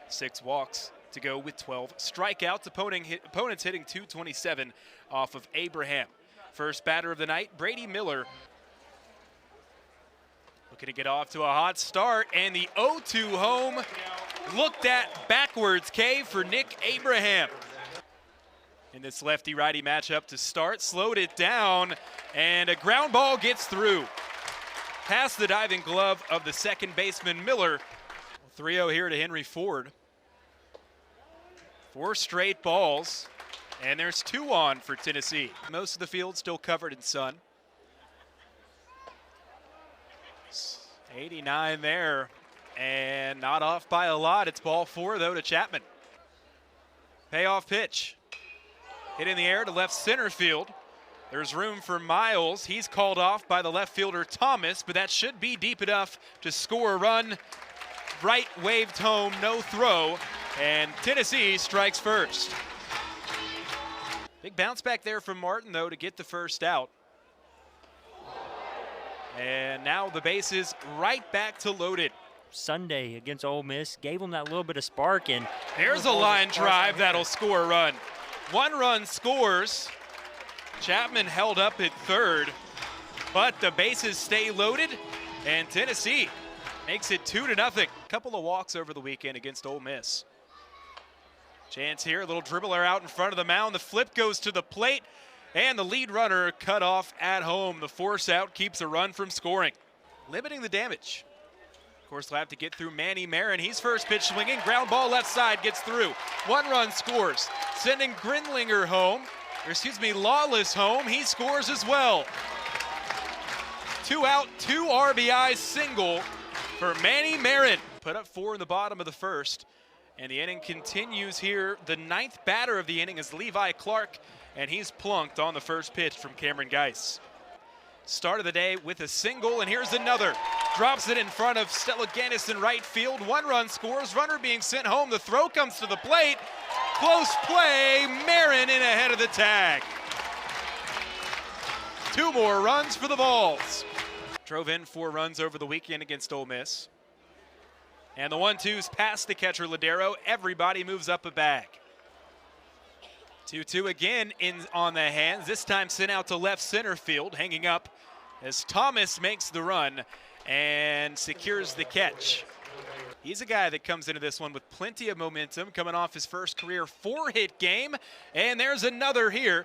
6 walks to go with 12 strikeouts. Opponents hitting .227 off of Abraham. First batter of the night, Brady Miller. Looking to get off to a hot start, and the 0-2 home looked at backwards K for Nick Abraham. In this lefty-righty matchup to start, slowed it down, and a ground ball gets through. Past the diving glove of the second baseman Miller. 3-0 here to Henry Ford. 4 straight balls, and there's 2 on for Tennessee. Most of the field still covered in sun. 89 there, and not off by a lot. It's ball 4 though to Chapman. Payoff pitch. Hit in the air to left center field. There's room for Miles. He's called off by the left fielder Thomas, but that should be deep enough to score a run. Right waved home, no throw, and Tennessee strikes first. Big bounce back there from Martin though to get the first out. And now the bases right back to loaded. Sunday against Ole Miss gave them that little bit of spark, and there's a line drive that'll score a run. 1 run scores. Chapman held up at third, but the bases stay loaded, and Tennessee makes it 2-0. Couple of walks over the weekend against Ole Miss. Chance here, a little dribbler out in front of the mound. The flip goes to the plate, and the lead runner cut off at home. The force out keeps a run from scoring, limiting the damage. Of course, we'll have to get through Manny Marin. He's first pitch swinging, ground ball left side, gets through. 1 run scores, sending Grindlinger home, or excuse me, Lawless home. He scores as well. 2 out, 2 RBI single for Manny Marin. Put up 4 in the bottom of the first, and the inning continues here. The 9th batter of the inning is Levi Clark, and he's plunked on the first pitch from Cameron Geis. Start of the day with a single, and here's another. Drops it in front of Stella Gannis in right field. 1 run scores, runner being sent home. The throw comes to the plate. Close play, Marin in ahead of the tag. 2 more runs for the Vols. Drove in 4 runs over the weekend against Ole Miss. And the 1-2's past the catcher Ladero. Everybody moves up a bag. 2-2 again on the hands. This time sent out to left center field, hanging up as Thomas makes the run and secures the catch. He's a guy that comes into this one with plenty of momentum, coming off his first career 4-hit game. And there's another here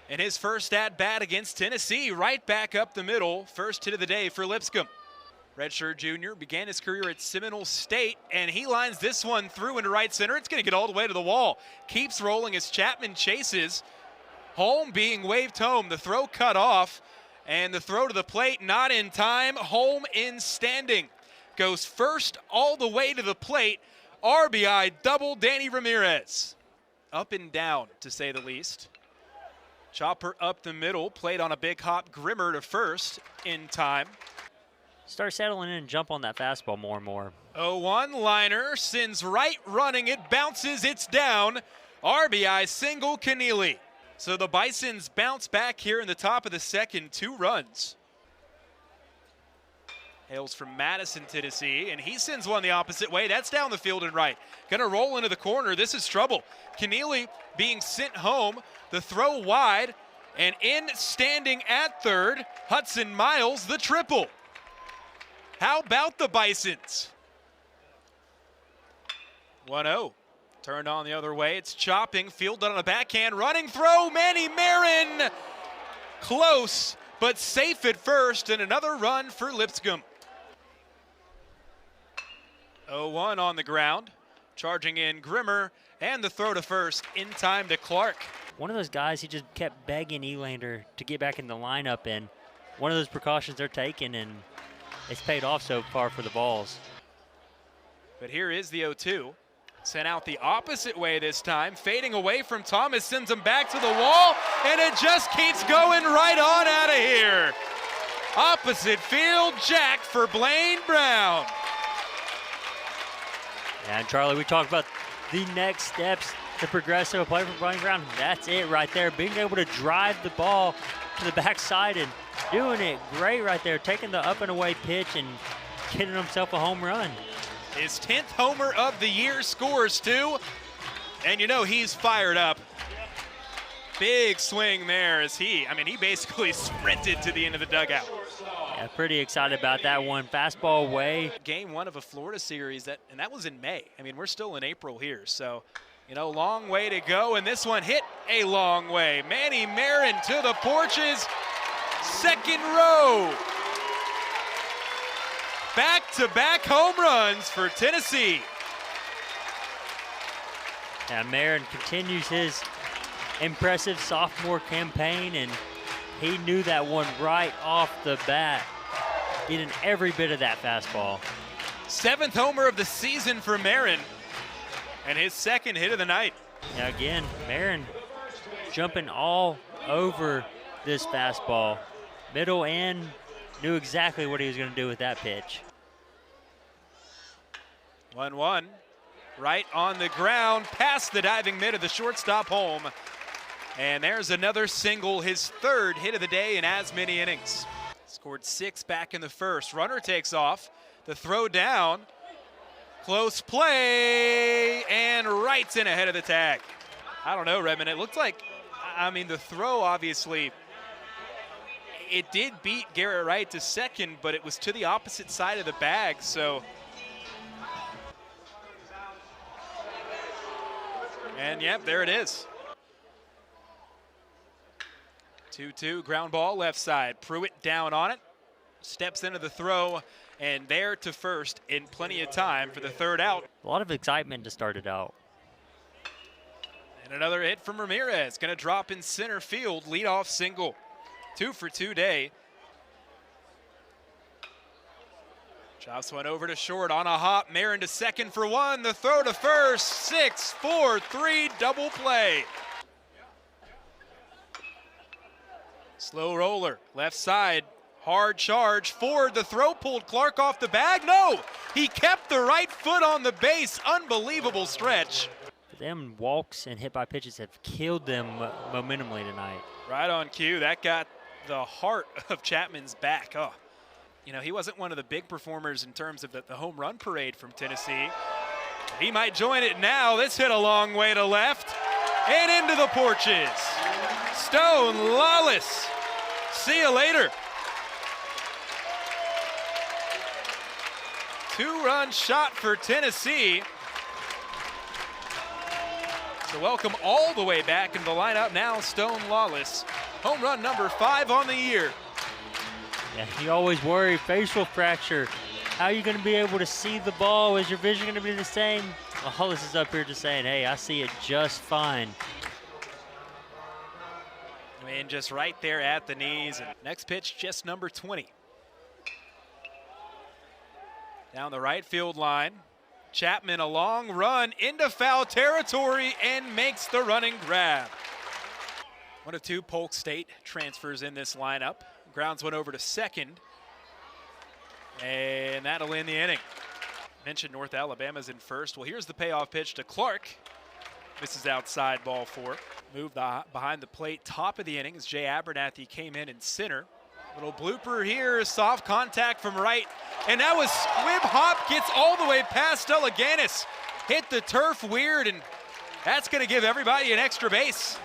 in his first at-bat against Tennessee, right back up the middle. First hit of the day for Lipscomb. Redshirt junior began his career at Seminole State, and he lines this one through into right center. It's going to get all the way to the wall. Keeps rolling as Chapman chases. Holm being waved home. The throw cut off, and the throw to the plate not in time. Holm in standing. Goes first all the way to the plate. RBI double Danny Ramirez. Up and down, to say the least. Chopper up the middle. Played on a big hop. Grimmer to first in time. Start settling in and jump on that fastball more and more. 0-1 liner, sends right running, it bounces, it's down. RBI single Keneally. So the Bisons bounce back here in the top of the second, 2 runs. Hails from Madison, Tennessee, and he sends one the opposite way. That's down the field and right. Gonna roll into the corner, this is trouble. Keneally being sent home, the throw wide, and in standing at third, Hudson Miles, the triple. How about the Bisons? 1-0. Turned on the other way. It's chopping. Fielded on a backhand. Running throw. Manny Marin. Close, but safe at first. And another run for Lipscomb. 0-1 on the ground. Charging in Grimmer. And the throw to first in time to Clark. One of those guys, he just kept begging Elander to get back in the lineup. And one of those precautions they're taking, and it's paid off so far for the Vols. But here is the 0-2. Sent out the opposite way this time. Fading away from Thomas, sends him back to the wall, and it just keeps going right on out of here. Opposite field, jack for Blaine Brown. And Charlie, we talked about the next steps to progress to a play for Blaine Brown. That's it right there. Being able to drive the ball to the backside and doing it great right there, taking the up and away pitch and getting himself a home run. His 10th homer of the year, scores 2. And you know he's fired up. Big swing there as he basically sprinted to the end of the dugout. Yeah, pretty excited about that one. Fastball away. Game 1 of a Florida series, and that was in May. I mean, we're still in April here, so, you know, long way to go. And this one hit a long way. Manny Marin to the porches, second row. Back-to-back home runs for Tennessee. Now Marin continues his impressive sophomore campaign, and he knew that one right off the bat, getting every bit of that fastball. 7th homer of the season for Marin, and his 2nd hit of the night. Now again, Marin jumping all over this fastball. Middle end, knew exactly what he was going to do with that pitch. 1-1, right on the ground, past the diving mid of the shortstop home. And there's another single, his 3rd hit of the day in as many innings. Scored 6 back in the 1st. Runner takes off, the throw down, close play, and right's in ahead of the tag. I don't know, Redmond, it looked like, the throw obviously, it did beat Garrett Wright to second, but it was to the opposite side of the bag, so. And yep, there it is. 2-2, ground ball left side. Pruitt down on it, steps into the throw, and there to first in plenty of time for the 3rd out. A lot of excitement to start it out. And another hit from Ramirez, gonna drop in center field, leadoff single. 2 for 2 day. Chops one over to short on a hop, Marin to second for 1, the throw to first, 6-4-3 double play. Slow roller, left side, hard charge, forward, the throw pulled Clark off the bag. No, he kept the right foot on the base, unbelievable stretch. Them walks and hit by pitches have killed them momentumly tonight. Right on cue, that got the heart of Chapman's back. Oh, you know, he wasn't one of the big performers in terms of the home run parade from Tennessee. He might join it now. This hit a long way to left and into the porches. Stone, Lawless, see you later. 2-run shot for Tennessee. So welcome all the way back in the lineup now, Stone Lawless. Home run number 5 on the year. Yeah, you always worry, facial fracture. How are you going to be able to see the ball? Is your vision going to be the same? Lawless is up here just saying, hey, I see it just fine. And just right there at the knees. And next pitch, just number 20. Down the right field line. Chapman, a long run into foul territory and makes the running grab. One of 2 Polk State transfers in this lineup. Grounds one over to second. And that'll end the inning. Mentioned North Alabama's in first. Well, here's the payoff pitch to Clark. Misses outside, ball 4. Moved behind the plate, top of the inning as Jay Abernathy came in center. Little blooper here, soft contact from right. And that was squib hop, gets all the way past Deleganis. Hit the turf weird, and that's gonna give everybody an extra base.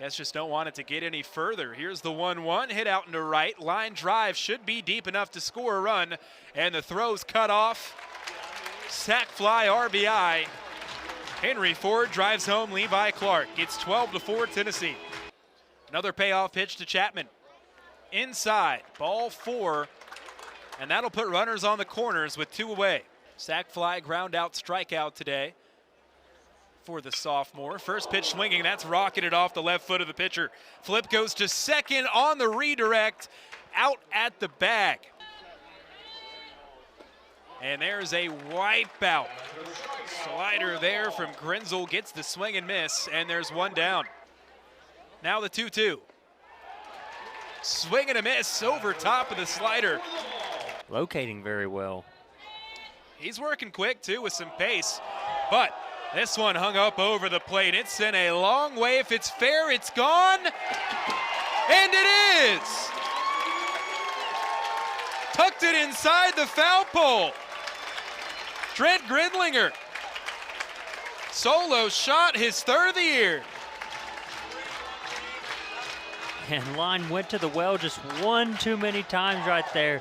Guess just don't want it to get any further. Here's the 1-1, hit out into right. Line drive should be deep enough to score a run, and the throw's cut off. Sack fly RBI. Henry Ford drives home Levi Clark. It's 12-4 Tennessee. Another payoff pitch to Chapman. Inside, ball 4, and that'll put runners on the corners with 2 away. Sack fly, ground out, strikeout today for the sophomore. First pitch swinging, that's rocketed off the left foot of the pitcher. Flip goes to second on the redirect, out at the bag. And there's a wipeout. Slider there from Grinzel, gets the swing and miss, and there's 1 down. Now the 2-2. Swing and a miss over top of the slider. Locating very well. He's working quick too with some pace, but this one hung up over the plate. It's in a long way. If it's fair, it's gone. And it is! tucked it inside the foul pole. Trent Grindlinger. Solo shot, his third of the year. And line went to the well just one too many times right there.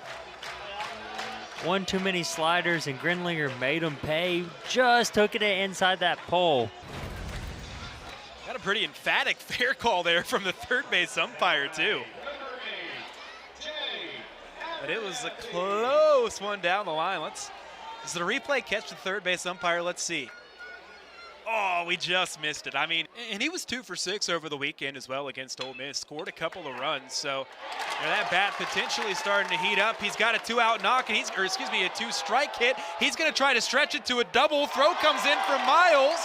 One too many sliders, and Grindlinger made him pay. Just took it inside that pole. Got a pretty emphatic fair call there from the third base umpire, too. But it was a close one down the line. Does the replay catch the third base umpire? Let's see. Oh, we just missed it. I mean, and he was 2 for 6 over the weekend as well against Ole Miss. Scored a couple of runs, so that bat potentially starting to heat up. He's got a 2-out knock, and a 2-strike hit. He's going to try to stretch it to a double. Throw comes in from Miles,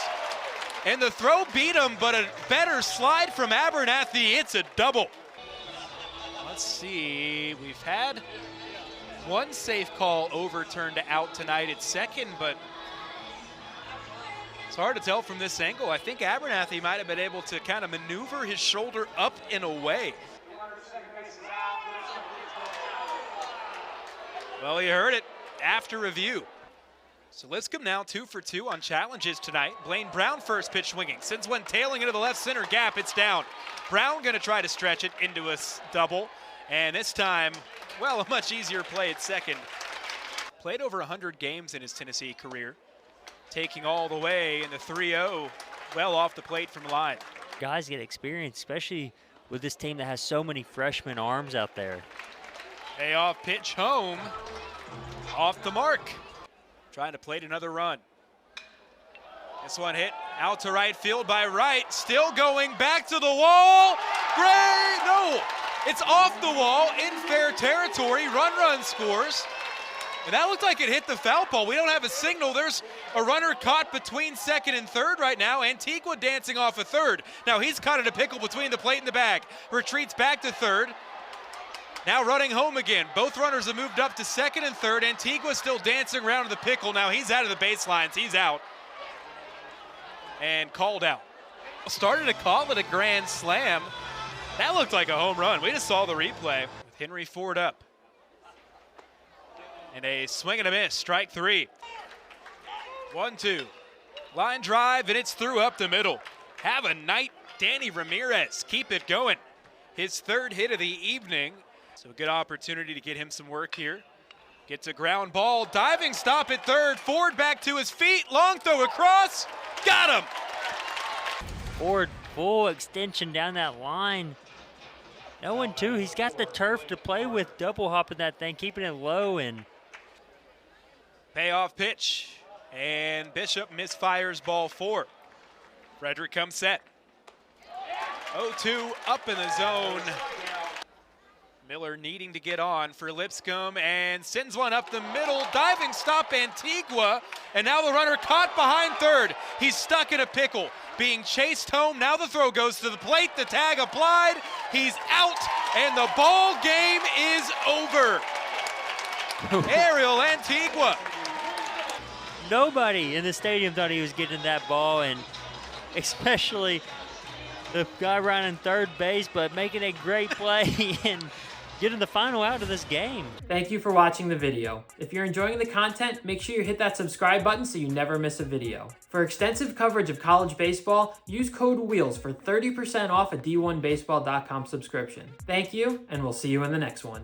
and the throw beat him, but a better slide from Abernathy. It's a double. Let's see. We've had one safe call overturned to out tonight at second, but it's hard to tell from this angle. I think Abernathy might have been able to kind of maneuver his shoulder up and away. Well, you heard it after review. So Lipscomb now 2 for 2 on challenges tonight. Blaine Brown first pitch swinging. Sends one tailing into the left center gap. It's down. Brown going to try to stretch it into a double. And this time, well, a much easier play at second. Played over 100 games in his Tennessee career. Taking all the way in the 3-0, well off the plate from line. Guys get experience, especially with this team that has so many freshman arms out there. Payoff pitch home, off the mark. Trying to plate another run. This one hit out to right field by Wright. Still going back to the wall. Gray, no, it's off the wall in fair territory. Run scores. And that looked like it hit the foul pole. We don't have a signal. There's a runner caught between second and third right now. Antigua dancing off a third. Now he's caught in a pickle between the plate and the bag. Retreats back to third. Now running home again. Both runners have moved up to second and third. Antigua still dancing around in the pickle. Now he's out of the baselines. He's out. And called out. Started to call it a grand slam. That looked like a home run. We just saw the replay. With Henry Ford up. And a swing and a miss, strike 3. 1-2. Line drive, and it's through up the middle. Have a night, Danny Ramirez. Keep it going. His third hit of the evening. So a good opportunity to get him some work here. Gets a ground ball, diving stop at third. Ford back to his feet, long throw across. Got him! Ford full extension down that line. 0-2, he's got the turf to play with, double hopping that thing, keeping it low, and payoff pitch, and Bishop misfires ball 4. Frederick comes set. 0-2 up in the zone. Miller needing to get on for Lipscomb and sends one up the middle. Diving stop Antigua, and now the runner caught behind third. He's stuck in a pickle, being chased home. Now the throw goes to the plate, the tag applied. He's out, and the ball game is over. Ariel Antigua. Nobody in the stadium thought he was getting that ball, and especially the guy running third base, but making a great play and getting the final out of this game. Thank you for watching the video. If you're enjoying the content, make sure you hit that subscribe button so you never miss a video. For extensive coverage of college baseball, use code WHEELS for 30% off a D1Baseball.com subscription. Thank you, and we'll see you in the next one.